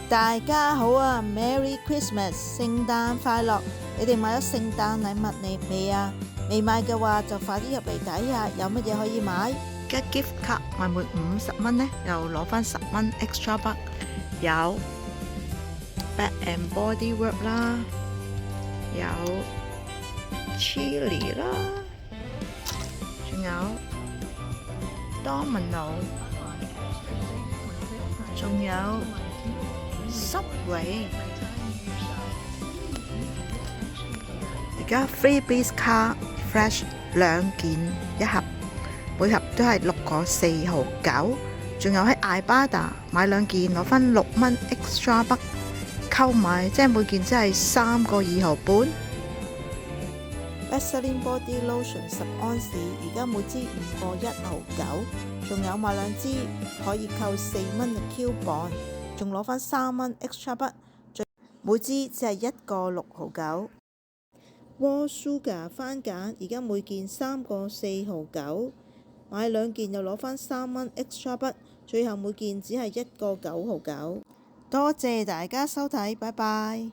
大家好啊 ！Merry Christmas，聖誕快樂！你哋買咗聖誕禮物未啊？未買嘅話就快啲入嚟睇下有乜嘢可以買。Get gift card 買滿50蚊呢，又攞返10蚊 extra buck。有 Bath and Body Works 啦，有 Chili 啦，仲有 Domino， 仲有 Subway。而家 Freebies Card Fresh 2件一盒，每盒都係6個4毫9，仲有喺iBada買2件攞返6蚊 extra buck，購買即係每件只係3個2毫半。Vaseline Body Lotion 10安士，而家每支5個1毫9，仲有買2支可以扣4蚊嘅 coupon，仲攞返3蚊 extra buck，每支只係1個6毫9。Raw Sugar 番梘，而家每件3個4毫9，買2件又攞返3蚊 extra buck，最後每件只係1個9毫9。多謝大家收睇，拜拜。